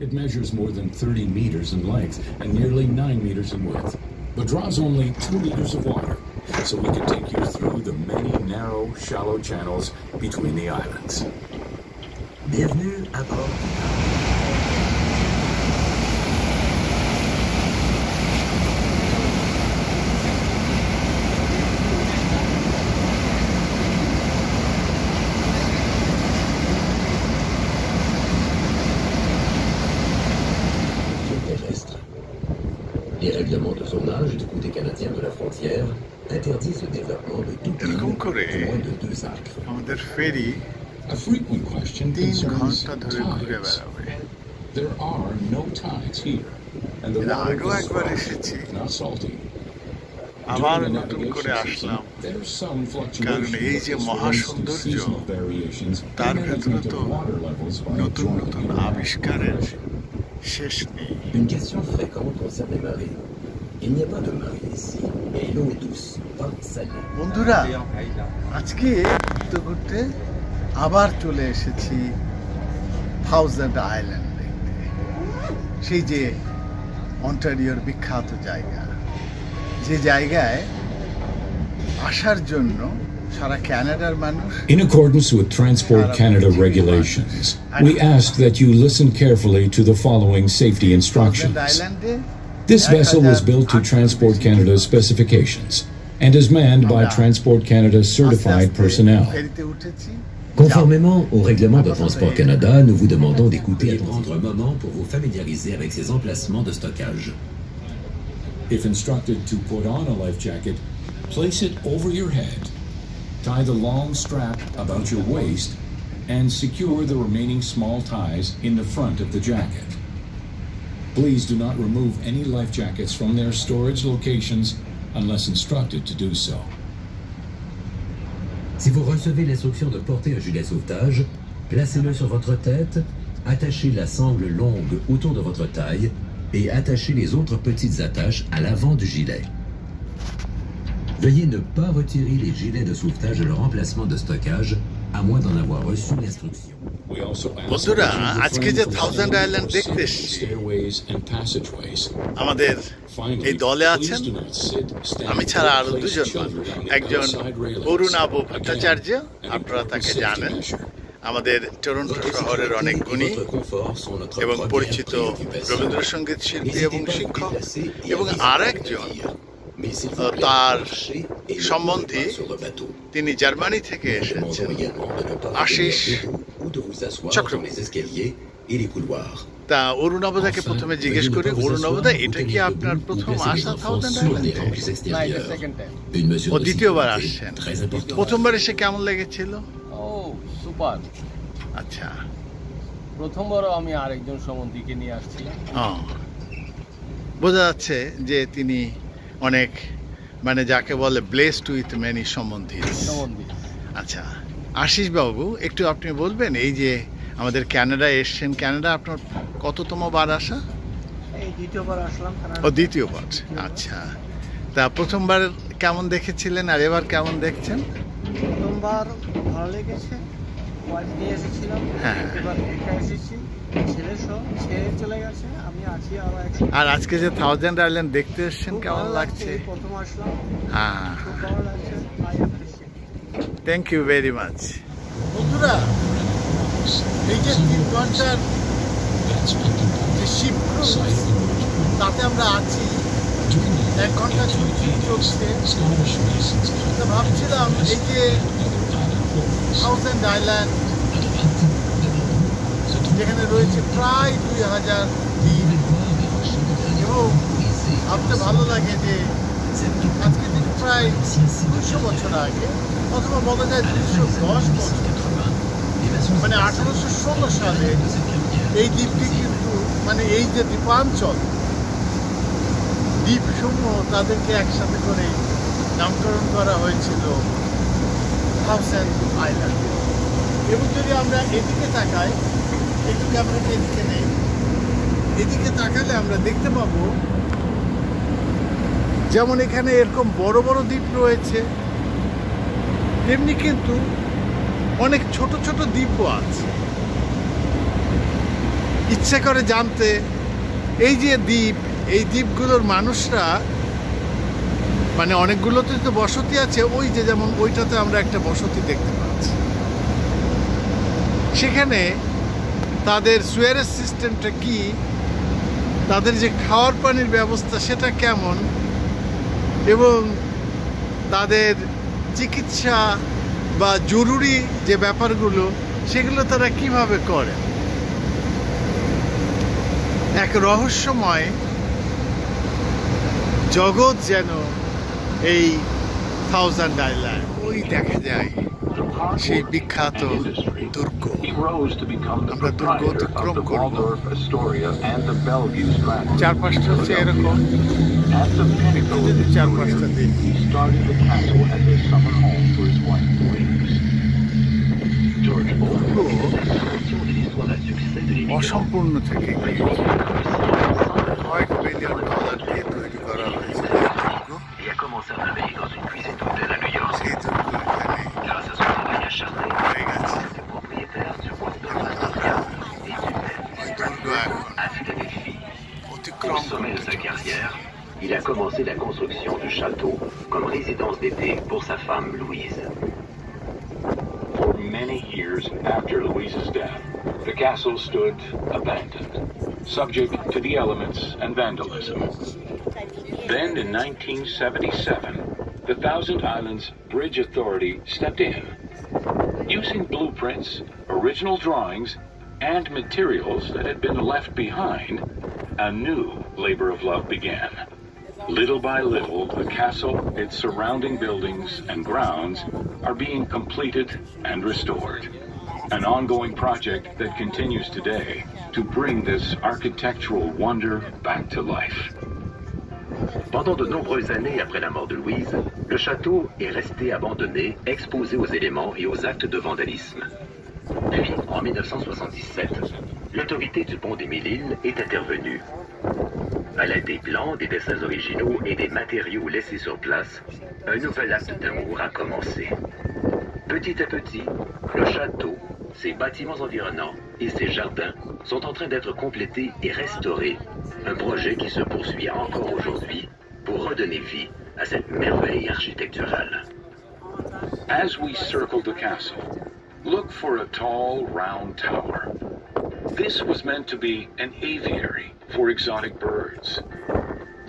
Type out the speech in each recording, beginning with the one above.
It measures more than 30 meters in length and nearly 9 meters in width, but draws only 2 liters of water, so we can take you through the many narrow, shallow channels between the islands. Bienvenue à bord. Les règlements de zonage du côté canadien de la frontière interdisent le développement de toute ligne de moins de 2 acres. A frequent question concerns tides. There are no tides here, and the water is fresh, not salty. আবার নতুন করে আসলাম, কারণ এই যে মহাসৌন্দর্য, তার ভেতরে তো নতুন নতুন আবিষ্কারের শেষ নেই। Une question fréquente concerne les marées. Il n'y a pas de marée ici, et l'eau est douce, pas salée. বন্ধুরা, আজকে ঘুরতে আবার চলে এসেছি থাউজেন্ড আইল্যান্ড দেখতে, সেই যে অন্টারিওর বিখ্যাত জায়গা, যে জায়গায় আসার জন্য সারা কানাডার মানুষ। In accordance with Transport Canada regulations, we ask that you listen carefully to the following safety instructions. This vessel was built to Transport Canada's specifications and is manned by Transport Canada's certified personnel. Conformément au règlement de Transport Canada, nous vous demandons d'écouter et prendre un moment pour vous familiariser avec ces emplacements de stockage. If instructed to put on a life jacket, place it over your head. Tie the long strap about your waist and secure the remaining small ties in the front of the jacket. Please do not remove any life jackets from their storage locations unless instructed to do so. Si vous recevez l'instruction de porter un gilet sauvetage, placez-le sur votre tête, attachez la sangle longue autour de votre taille et attachez les autres petites attaches à l'avant du gilet. Veuillez ne pas retirer les gilets de sauvetage de leur emplacement de stockage, à moins d'en avoir reçu l'instruction. বন্ধুরা, আজকে যে thousand island দেখতে এসেছি, আমাদের এই দলে আছেন আমি ছাড়া আরো দুজন মানুষ। একজন অরুণাভ ভট্টাচার্য, আপনারা তাকে জানেন, আমাদের টরন্টো শহরের অনেক গুণী এবং পরিচিত রবীন্দ্রসঙ্গীত শিল্পী এবং শিক্ষক, এবং আর একজন তার সম্বন্ধী, তিনি জার্মানি থেকে এসেছেন, আশিস চক্রবর্তী। তা অরুণাবদাকে প্রথমে জিজ্ঞেস করি, অরুণাবদা, এটা কি আপনার প্রথম আসা থাউজেন্ড আইল্যান্ডে? ও দ্বিতীয়বার আসছেন। প্রথমবার এসে কেমন লেগেছিল? ও সুপার। আচ্ছা, প্রথমবারও আমি আরেকজন সম্বন্ধীকে নিয়ে আসছিলাম। বোঝা যাচ্ছে যে তিনি অনেক, মানে যাকে বলে ব্লেসড উইথ মেনি সম্বন্ধী। আচ্ছা আশিস বাবু, একটু আপনি বলবেন, এই যে আমাদের কানাডায় এসছেন, কানাডা আপনার কততম বার আসা? এই দ্বিতীয়বার আসলাম। ও দ্বিতীয়বার, আচ্ছা। তা প্রথমবার কেমন দেখেছিলেন আর এবার কেমন দেখছেন? প্রথমবার ভালো লেগেছে, ওয়াইফ নিয়ে এসেছিলাম, এবার একা এসেছি, ছেলে সহ ছেড়ে চলে গেছে, আমি আছি আরো একসাথে। আর আজকে যে থাউজেন্ড আইল্যান্ড দেখতে এসেছেন কেমন লাগছে? প্রথম আসলাম, হ্যাঁ, খুব ভালো লাগছে। Thank you very much. বন্ধুরা, এই যে 3 ঘন্টার যে শিপ ক্রুজ, তাতে আমরা আছি, 1 ঘন্টা ছুটি চলছে। ভাবছিলাম এই যে থাউজেন্ড আইল্যান্ড, যেখানে রয়েছে প্রায় 2000 দ্বীপ, এবং ভাবতে ভালো লাগে যে আজকে থেকে প্রায় 200 বছর আগে, অথবা বলা যায় 210 বছর, মানে 1816 সালে এই দ্বীপটি কিন্তু, মানে এই যে দ্বীপাঞ্চল, দ্বীপসমূহ, তাদেরকে একসাথে করে নামকরণ করা হয়েছিল থাউজেন্ড আইল্যান্ড। এবং যদি আমরা এদিকে তাকাই, একটু ক্যামেরাটা এদিকে নেই, এদিকে তাকালে আমরা দেখতে পাবো যেমন এখানে এরকম বড় বড় দ্বীপ রয়েছে, তেমনি কিন্তু অনেক ছোট ছোট দ্বীপও আছে। ইচ্ছে করে জানতে। এই যে দ্বীপ, এই দ্বীপগুলোর মানুষরা মানে অনেকগুলোতে তো বসতি আছে, ওই যে যেমন ওইটাতে আমরা একটা বসতি দেখতে পাচ্ছি। সেখানে তাদের সুয়ারেজ সিস্টেমটা কি, তাদের যে খাওয়ার পানির ব্যবস্থা সেটা কেমন, এবং তাদের চিকিৎসা বা জরুরি যে ব্যাপারগুলো সেগুলো তারা কিভাবে করে। এক রহস্যময় জগৎ যেন এই থাউজেন্ড আইল্যান্ড। ওই দেখা যায় সেই বিখ্যাত দুর্গ। আমরা দুর্গ অতিক্রম করব। চারপাশটা হচ্ছে এরকম, যদি চারপাশটা দেখি অসম্পূর্ণ থেকে কয়েক মিলিয়ন ডলার দিয়ে তৈরি করা হয়েছে সেই দুর্গ এখানে হয়ে গেছে। দুর্গ এখন অতিক্রম করতে Il a commencé la construction du château comme résidence d'été pour sa femme Louise. For many years after Louise's death, the castle stood abandoned, subject to the elements and vandalism. Then in 1977, the Thousand Islands Bridge Authority stepped in. Using blueprints, original drawings, and materials that had been left behind, a new labor of love began. Little by little, the castle, its surrounding buildings and grounds are being completed and restored. An ongoing project that continues today to bring this architectural wonder back to life. Pendant de nombreuses années après la mort de Louise, le château est resté abandonné, exposé aux éléments et aux actes de vandalisme. Puis, en 1977, l'autorité du pont des Mille-Îles est intervenue. À l'aide des plans, des dessins originaux et des matériaux laissés sur place, un nouvel acte d'amour a commencé. Petit à petit, le château, ses bâtiments environnants et ses jardins sont en train d'être complétés et restaurés. Un projet qui se poursuit encore aujourd'hui pour redonner vie à cette merveille architecturale. As we circle the castle, look for a tall, round tower. This was meant to be an aviary for exotic birds.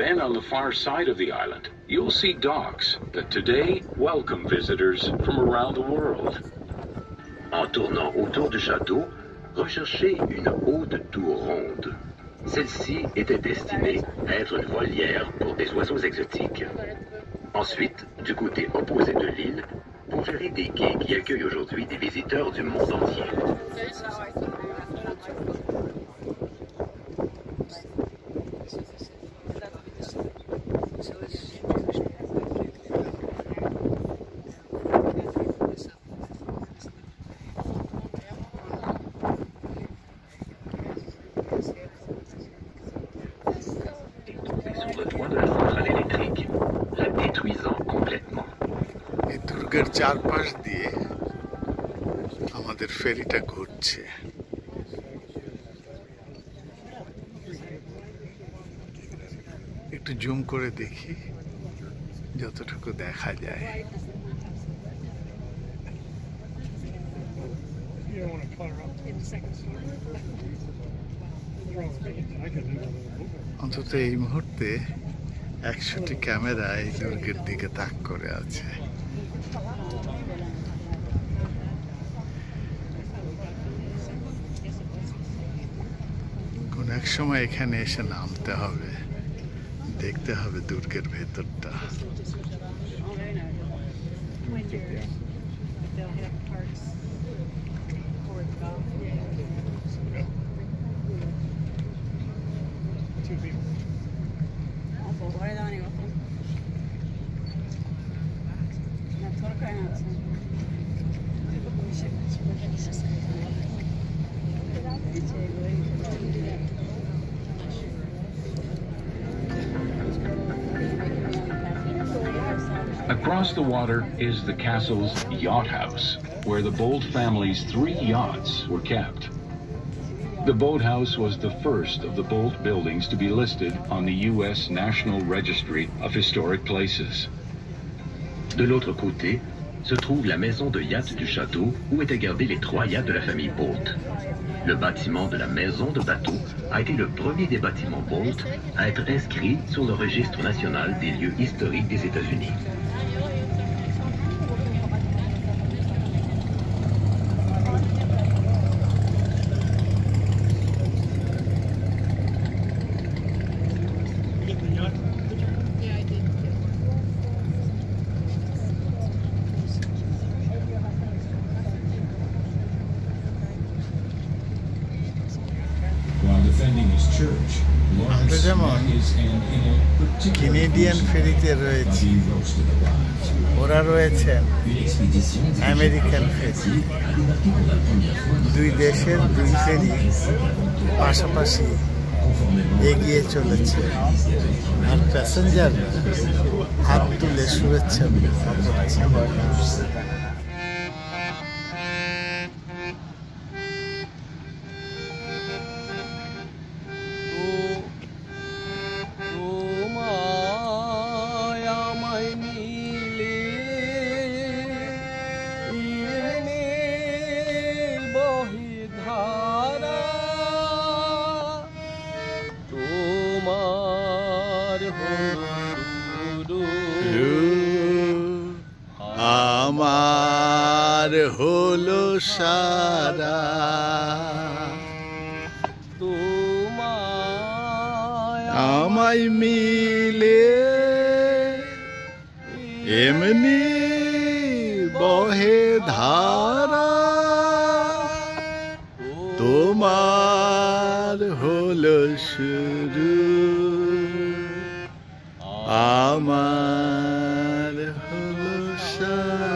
Then on the far side of the island, you'll see docks that today welcome visitors from around the world. En tournant autour du château, recherchez une haute tour ronde. Celle-ci était destinée à être une volière pour des oiseaux exotiques. Ensuite, du côté opposé de l'île, vous verrez des quais qui accueillent aujourd'hui des visiteurs du monde entier. এই দুর্গের চারপাশ দিয়ে আমাদের ফেরিটা ঘুরছে। একটু zoom করে দেখি যতটুকু দেখা যায়। অন্তত এই মুহূর্তে 100টি ক্যামেরা এই দুর্গের দিকে তাক করে আছে। কোন এক সময় এখানে এসে নামতে হবে, দেখতে হবে দুর্গের ভেতরটা। Across the water is the castle's yacht house, where the Bolt family's 3 yachts were kept. The boathouse was the first of the Bolt buildings to be listed on the U.S. National Registry of Historic Places. De l'autre côté se trouve la maison de yacht du château où étaient gardés les 3 yachts de la famille Bolt. Le bâtiment de la maison de bateau a été le premier des bâtiments Bolt à être inscrit sur le registre national des lieux historiques des États-Unis. Canadian ফেরিতে রয়েছে, ওরা রয়েছে American ফেরি। দুই দেশের দুই ফেরি পাশাপাশি এগিয়ে চলেছে, আর passenger হাত তুলে শুভেচ্ছা করছে। আমার হলো সারা আমায় মিলে এমনি বহে ধারা, তোমার হলো শুরু আমার হলো সারা।